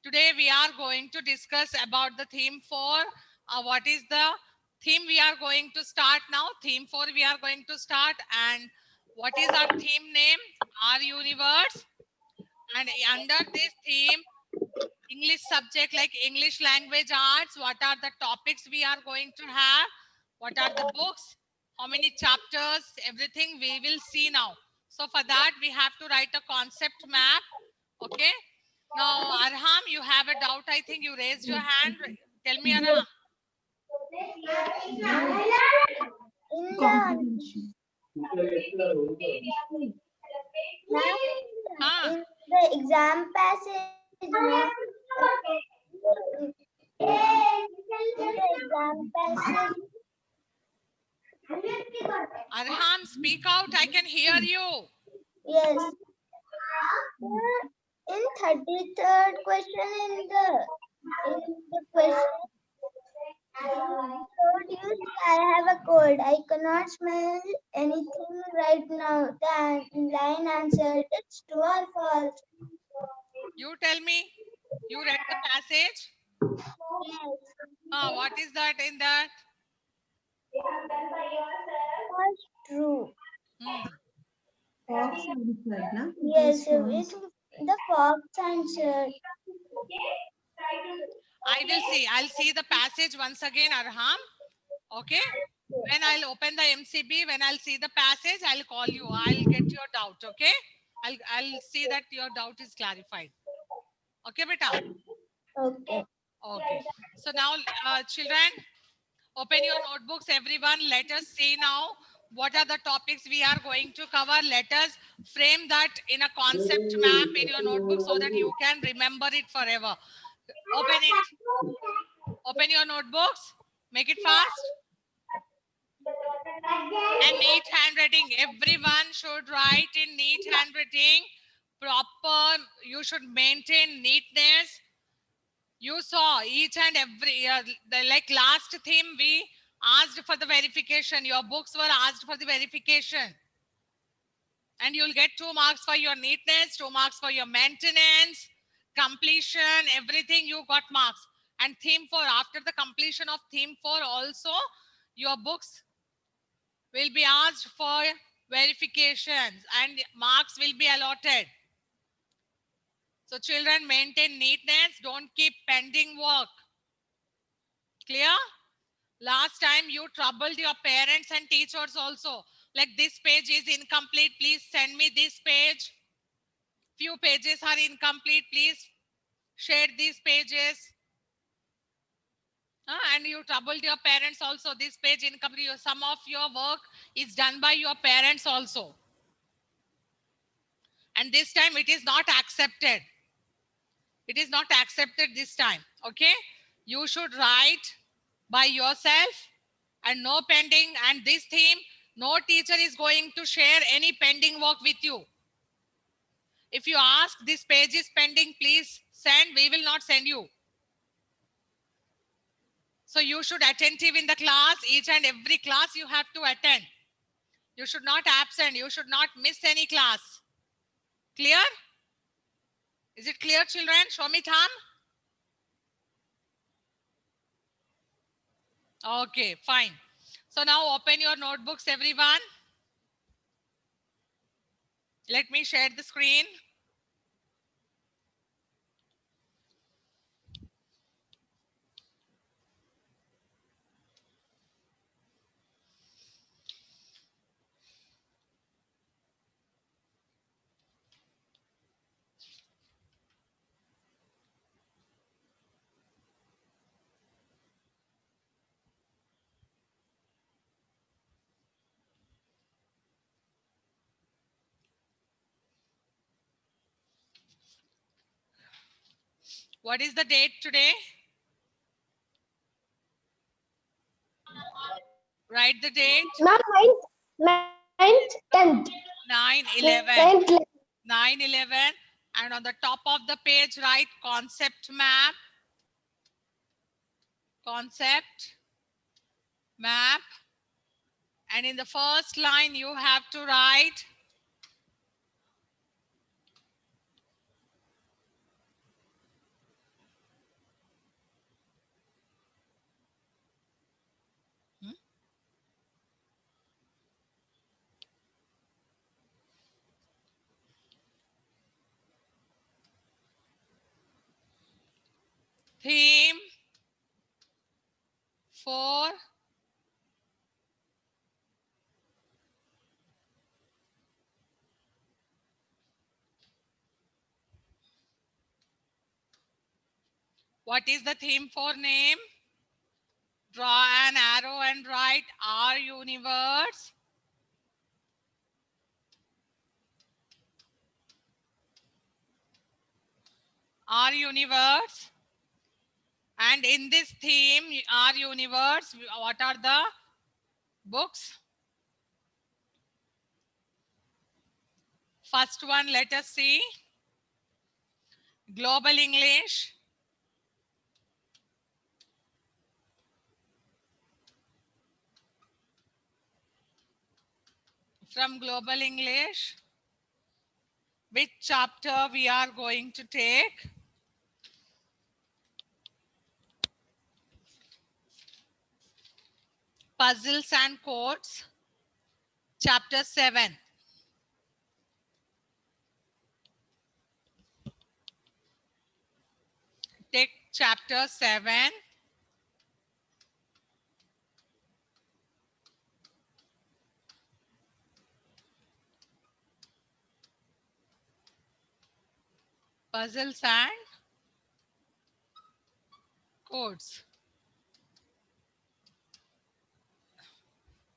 Today we are going to discuss about the theme 4. What is the theme we are going to start now? Theme 4 we are going to start. And what is our theme name? Our universe. And under this theme, English subject like English language arts, what are the topics we are going to have? What are the books? How many chapters? Everything we will see now. So for that, we have to write a concept map. Okay. Now, Arham, you have a doubt. I think you raised your hand. Tell me, Arham. Huh? In the exam passage, no. In the exam passage, Arham, speak out. I can hear you. yes. In 33rd question in the question told you I have a cold. I cannot smell anything right now. The line answered it's true or false. You tell me. You read the passage. Yes. What is that in that? False, true. Hmm. Fox answered, na? Yes, it's the fox answered. I will see. I'll see the passage once again, Arham. Okay. When I'll open the MCB, when I'll see the passage, I'll call you. I'll get your doubt. Okay. I'll see that your doubt is clarified. Okay, beta. Okay. Okay. So now, children, open your notebooks, everyone. Let us see now what are the topics we are going to cover. Let us frame that in a concept map in your notebook so that you can remember it forever. Open it. Open your notebooks. Make it fast. And neat handwriting. Everyone should write in neat handwriting. Proper. You should maintain neatness. You saw each and every, like last theme, we asked for the verification. Your books were asked for the verification. And you'll get 2 marks for your neatness, 2 marks for your maintenance, completion, everything you got marks. And theme 4, after the completion of theme 4 also, your books will be asked for verifications and marks will be allotted. So children, maintain neatness. Don't keep pending work. Clear? Last time you troubled your parents and teachers also. Like this page is incomplete. Please send me this page. Few pages are incomplete. Please share these pages. And you troubled your parents also. This page incomplete. Some of your work is done by your parents also. And this time it is not accepted. It is not accepted this time. Okay. You should write by yourself and no pending. And this theme, no teacher is going to share any pending work with you. If you ask this page is pending, please send. We will not send you. So you should attentive in the class. Each and every class you have to attend. You should not absent. You should not miss any class. Clear? Is it clear, children? Show me thumb. Okay, fine. So now open your notebooks, everyone. Let me share the screen. What is the date today? Write the date. Ma'am, 9th, 10th. 9/11. 9/11. And on the top of the page, write concept map. Concept map. And in the first line, you have to write Theme 4. What is the theme 4 name? Draw an arrow and write our universe. Our universe. And in this theme, our universe, what are the books? First one, let us see. Global English. From Global English, which chapter we are going to take? Puzzles and Codes, chapter 7. Take chapter 7. Puzzles and Codes.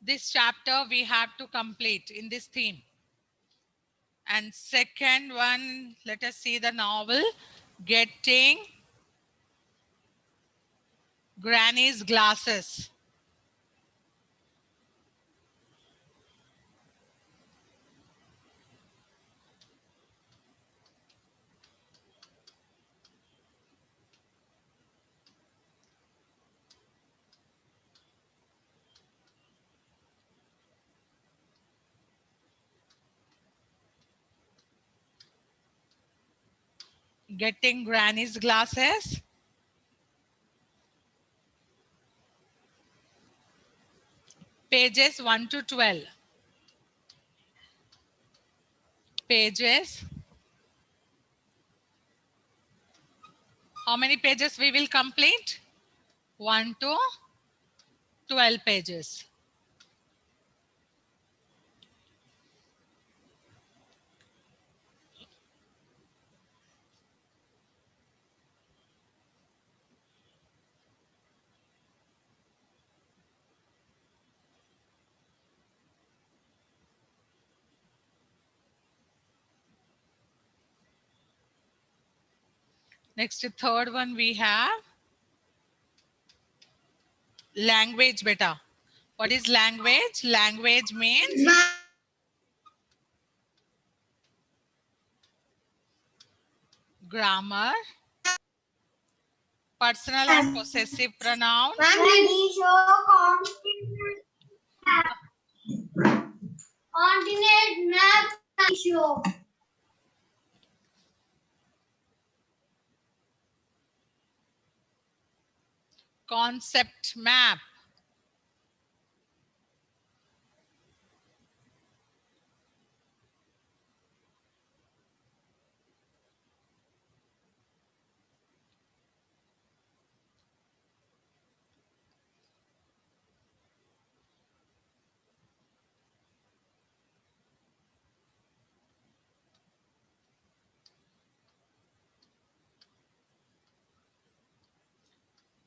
This chapter we have to complete in this theme. And second one, let us see the novel, Getting Granny's Glasses. Getting Granny's Glasses. Pages 1 to 12. Pages. How many pages we will complete? 1 to 12 pages. Next, third one we have language beta. What is language? Language means grammar, personal and possessive pronouns, Continent map show. concept map,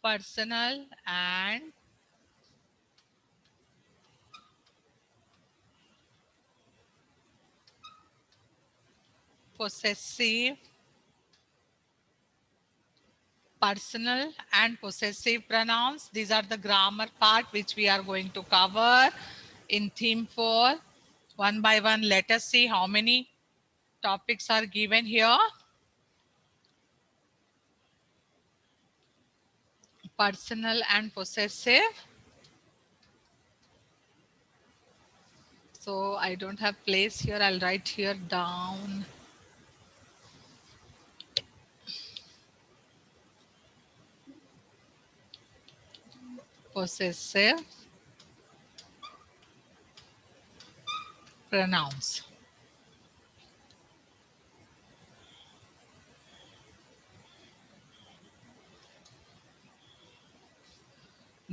personal and possessive, personal and possessive pronouns. These are the grammar part which we are going to cover in theme 4. One by one, let us see how many topics are given here. Personal and possessive. So I don't have place here. I'll write here down. Possessive pronouns.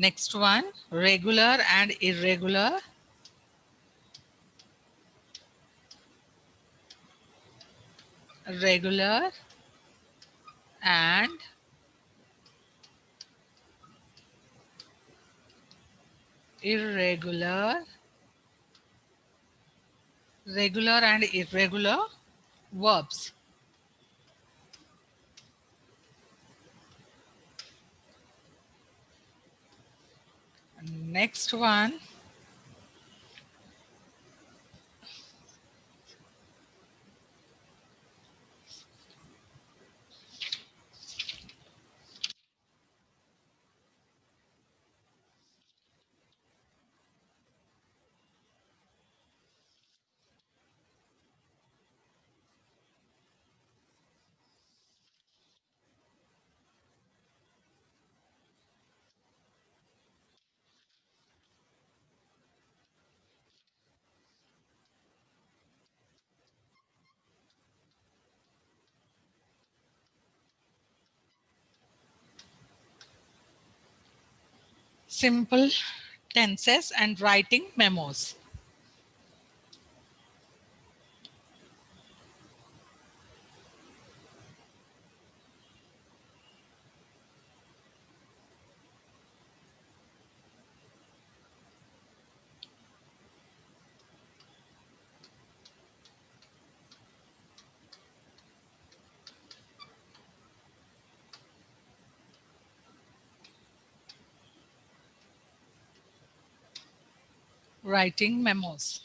Next one, regular and irregular. Regular and irregular. Regular and irregular verbs. Next one, simple tenses and writing memos. Writing memos.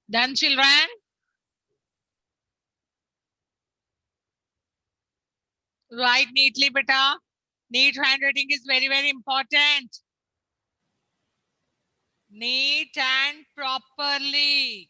Done, children? Write neatly, beta. Neat handwriting is very, very important. Neat and properly.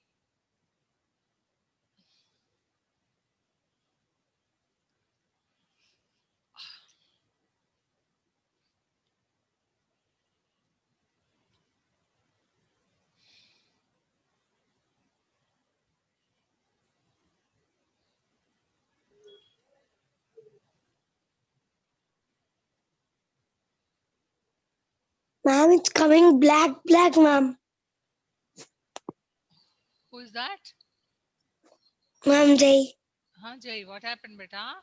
Ma'am, it's coming black, ma'am. Who is that? Ma'am, Jai. Huh, Jay, what happened, beta?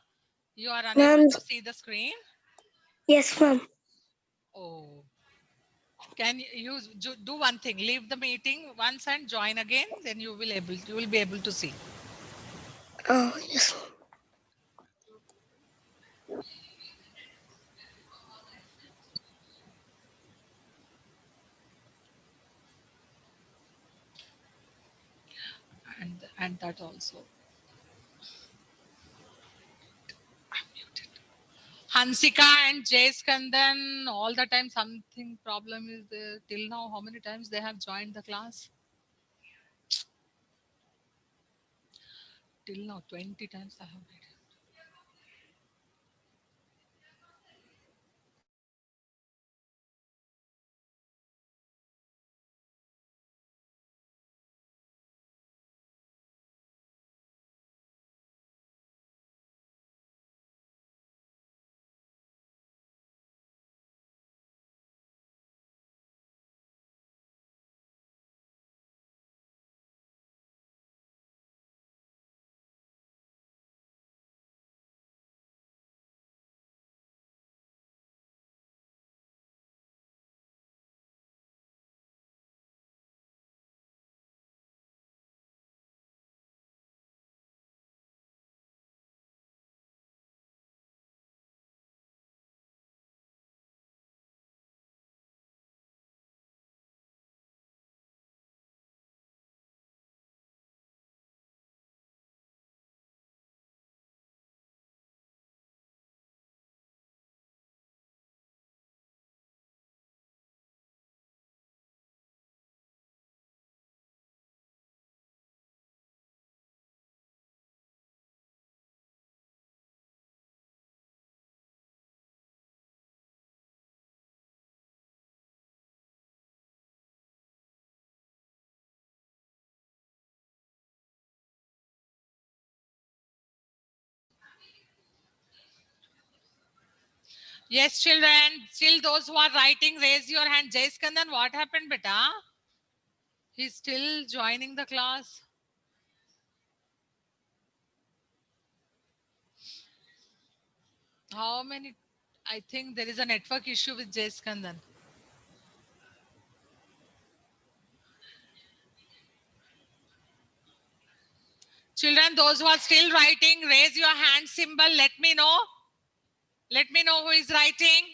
You are unable Ma'am, to see the screen? yes, ma'am. Oh. Can you do one thing? Leave the meeting once and join again. Then you will be able to see. Oh, yes. And that also. I'm muted. Hansika and Jay Skandan, all the time something problem is there. Till now, how many times they have joined the class? Till now, 20 times I have made it. Yes, children. Still those who are writing, raise your hand. Jay Skandan, what happened, beta? He's still joining the class. How many? I think there is a network issue with Jay Skandan. Children, those who are still writing, raise your hand symbol. Let me know. Let me know who is writing.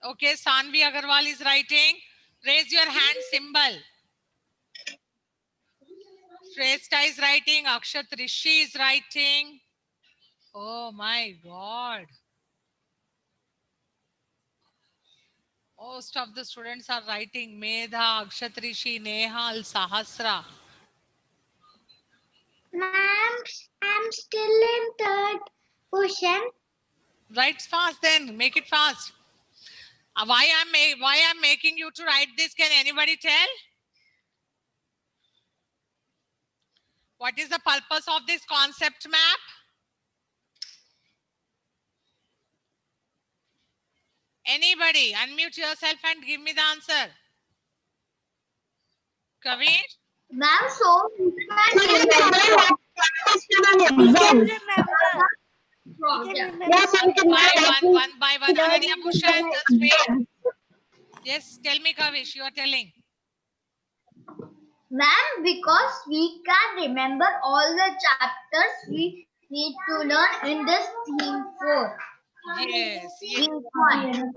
Okay, Sanvi Agarwal is writing. Raise your hand symbol. Shrestha is writing. Akshat Rishi is writing. Oh my God. Most of the students are writing. Medha, Akshat Rishi, Nehal, Sahasra. Ma'am, I'm still in third question. Write fast then. Make it fast. Why I'm making you to write this? Can anybody tell? What is the purpose of this concept map? Anybody, unmute yourself and give me the answer. Kavish? Ma'am, so we can One by one. Ananya Bhushan, just wait. Yes, tell me, Kavish, you are telling. Ma'am, because we can remember all the chapters we need to learn in this theme 4. Yes, yes. Theme 1.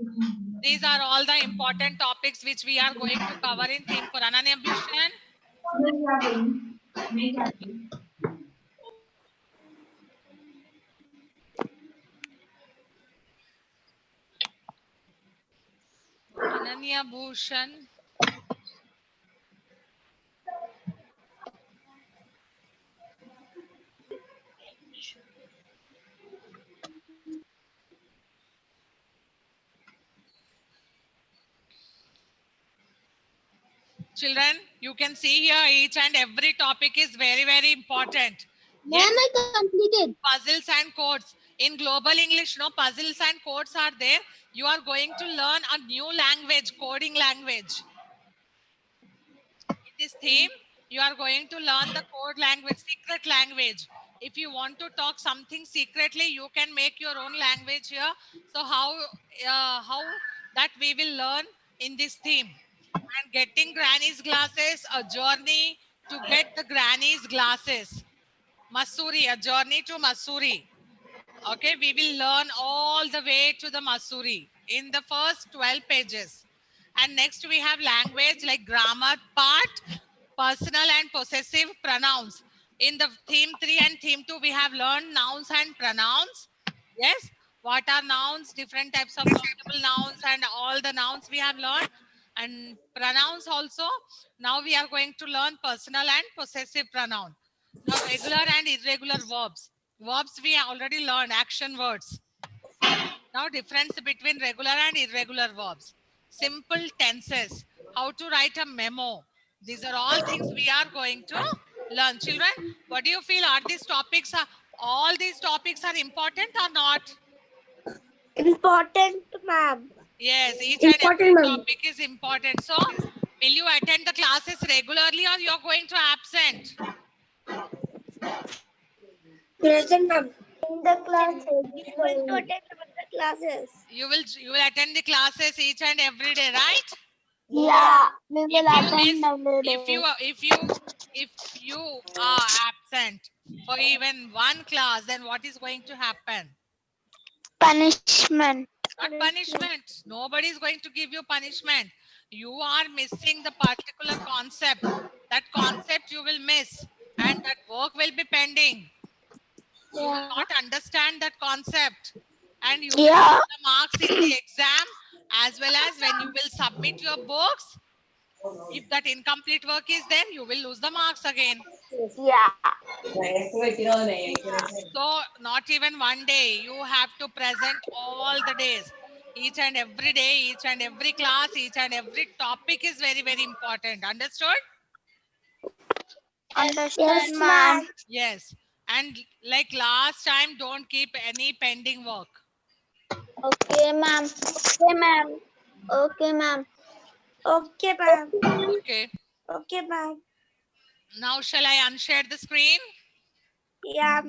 These are all the important topics which we are going to cover in theme for Ananya Bhushan. Ananya Bhushan. Children, you can see here each and every topic is very, very important. Yes, Ma'am, I completed. puzzles and codes. In global English, no puzzles and codes are there. You are going to learn a new language, coding language. In this theme, you are going to learn the code language, secret language. If you want to talk something secretly, you can make your own language here. So how that we will learn in this theme. And getting granny's glasses, a journey to get the granny's glasses. Masuri, a journey to Masuri. Okay, we will learn all the way to the Masuri in the first 12 pages. And next we have language like grammar part, personal and possessive pronouns. In the theme 3 and theme 2, we have learned nouns and pronouns. Yes, what are nouns, different types of countable nouns, and all the nouns we have learned. And pronouns also. Now we are going to learn personal and possessive pronoun. Now regular and irregular verbs. Verbs we already learned, action words. Now difference between regular and irregular verbs. Simple tenses. How to write a memo. These are all things we are going to learn. Children, what do you feel? Are these topics, all these topics are important or not? Important, ma'am. Yes, each and every topic is important. So, will you attend the classes regularly or you're going to absent? Present, ma'am. In the classes. Going to attend the classes. You will attend the classes each and every day, right? Yeah, we will If you attend miss, every day. if you are absent for even one class, then what is going to happen? Punishment. Not punishment. Nobody is going to give you punishment. You are missing the particular concept. That concept you will miss, and that work will be pending. You will not understand that concept, and you will get the marks in the exam as well as when you will submit your books. If that incomplete work is there, you will lose the marks again. Yeah. So not even one day, you have to present all the days. Each and every day, each and every class, each and every topic is very, very important. Understood? Yes, ma'am. Yes. And like last time, don't keep any pending work. Okay, ma'am. Okay, ma'am. Okay, ma'am. Okay, ma'am. Okay. Okay, ma'am. Now shall I unshare the screen? Yeah.